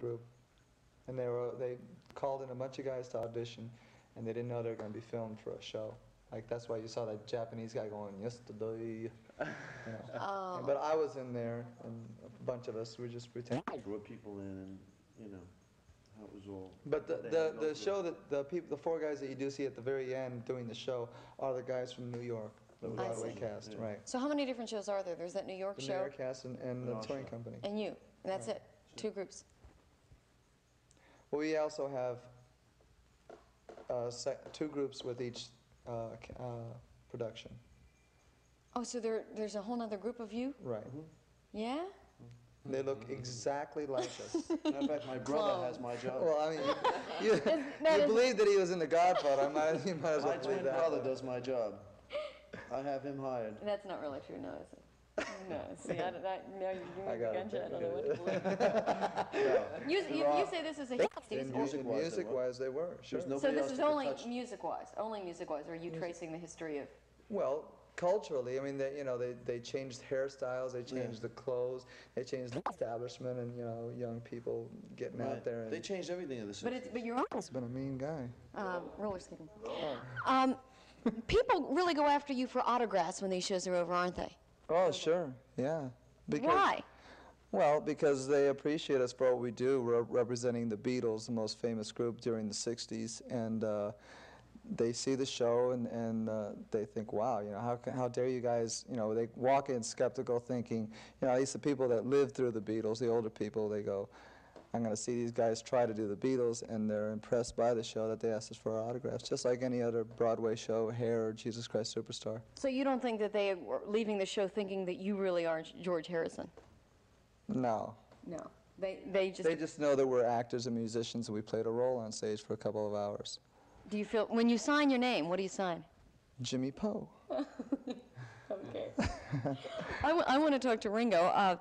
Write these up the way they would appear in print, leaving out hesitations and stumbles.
group, and they called in a bunch of guys to audition, and they didn't know they were going to be filmed for a show. Like, that's why you saw that Japanese guy going, yesterday, you know. Oh. But I was in there, and a bunch of us were just pretending. Brought people in, and, you know, how it was all. But the show that the four guys that you do see at the very end doing the show are the guys from New York, the Broadway cast, right? So how many different shows are there? There's that New York The show. New York cast and the touring company. And you. And that's it. 2 groups. Well, we also have 2 groups with each production. Oh, so there's a whole other group of you? Right. Yeah? They look exactly like us. In fact, my brother has my job. Well, I mean, you believe that he was in The Godfather. You might as well My believe twin that. brother does my job. I have him hired. That's not really true, no, is it? No, see, no, you make got the it. gunshot. I don't know what to believe. You say this is a hit. Music-wise, they were, sure. So this is only music-wise, or are you tracing the history of? Well, culturally, I mean, they changed hairstyles, they changed the clothes, they changed the establishment, and young people getting out there. And they changed everything in the 60s. But you're He's been a mean guy. roller skating. People really go after you for autographs when these shows are over, aren't they? Oh, sure, yeah. Why? Well, because they appreciate us for what we do. We're representing the Beatles, the most famous group during the 60s, and they see the show and they think, wow, how dare you guys, they walk in skeptical thinking, at least the people that lived through the Beatles, the older people, they go, I'm going to see these guys try to do the Beatles, and they're impressed by the show that they asked us for our autographs, just like any other Broadway show, Hair or Jesus Christ Superstar. So you don't think that they were leaving the show thinking that you really are George Harrison? No. No. They just know that we're actors and musicians, and we played a role on stage for a couple of hours. Do you feel, when you sign your name, what do you sign? Jimmy Poe. Okay. I want to talk to Ringo.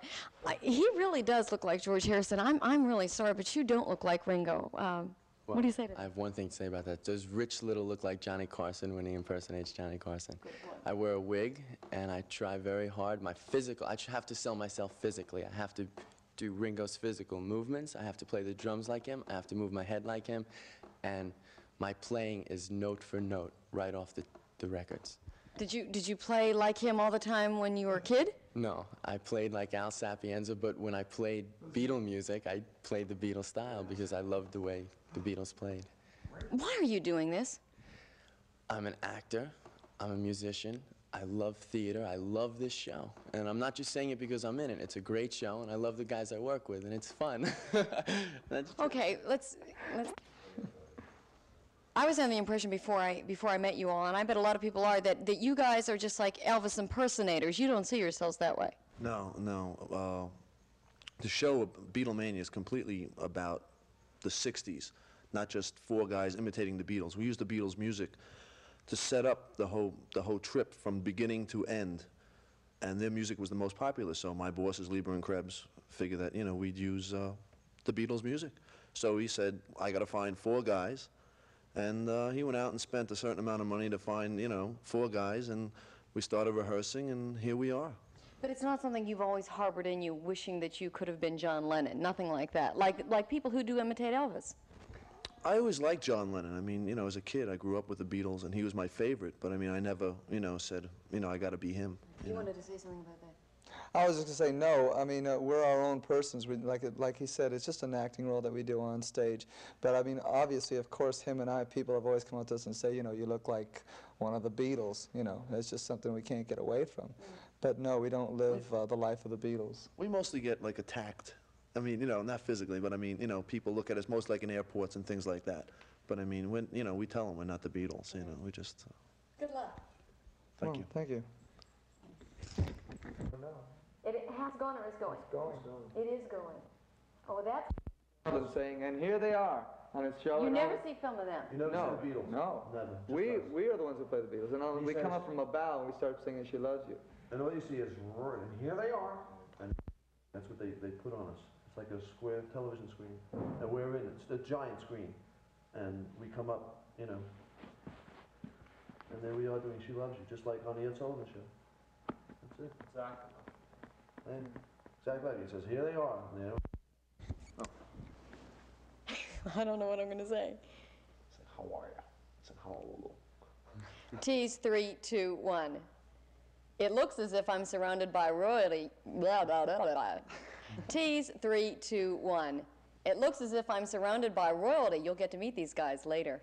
He really does look like George Harrison. I'm really sorry, but you don't look like Ringo. What do you say to that? I have one thing to say about that. Does Rich Little look like Johnny Carson when he impersonates Johnny Carson? I wear a wig, and I try very hard. I have to sell myself physically. I have to do Ringo's physical movements. I have to play the drums like him. I have to move my head like him. And my playing is note for note, right off the records. Did you play like him all the time when you were a kid? No, I played like Al Sapienza, but when I played Beatle music, I played the Beatles style because I loved the way the Beatles played. Why are you doing this? I'm an actor, I'm a musician, I love theater, I love this show. And I'm not just saying it because I'm in it. It's a great show, and I love the guys I work with, and it's fun. Okay, let's I was under the impression before I met you all, and I bet a lot of people are, that you guys are just like Elvis impersonators. You don't see yourselves that way. No. The show Beatlemania is completely about the 60s, not just 4 guys imitating the Beatles. We used the Beatles music to set up the whole trip from beginning to end, and their music was the most popular. So my bosses, Lieber and Krebs, figured that we'd use the Beatles music. So he said, I got to find 4 guys. And he went out and spent a certain amount of money to find, 4 guys, and we started rehearsing, and here we are. But it's not something you've always harbored in you, wishing that you could have been John Lennon, nothing like that, like people who do imitate Elvis. I always liked John Lennon. I mean, as a kid, I grew up with the Beatles, and he was my favorite, but I mean, I never, said, I got to be him. You wanted to say something about that? I was just going to say, no, I mean, we're our own persons. Like he said, it's just an acting role that we do on stage. But I mean, obviously, of course, him and I, people have always come up to us and say, you look like one of the Beatles, It's just something we can't get away from. But no, we don't live the life of the Beatles. We mostly get, attacked. I mean, not physically, but I mean, people look at us most like in airports and things like that. But I mean, when, we tell them we're not the Beatles, we just... Good luck. Thank you. Thank you. It has gone or is going? It's going. It is going. Oh, that's... I'm saying, and here they are on his show. You never see film of them? You never No, see the Beatles? no. Never. We are the ones who play the Beatles. And we come up from a bow and we start singing She Loves You. And all you see is, and here they are. And that's what they put on us. It's like a square television screen. And we're in it. It's a giant screen. And we come up, and there we are doing She Loves You, just like on the Ed Sullivan Show. That's it. Exactly. And exactly. He says, here they are. And I don't know what I'm going to say. Say, how are you? Say, how. Tease 3, 2, 1. It looks as if I'm surrounded by royalty. Blah, blah, blah, blah. Tease 3, 2, 1. It looks as if I'm surrounded by royalty. You'll get to meet these guys later.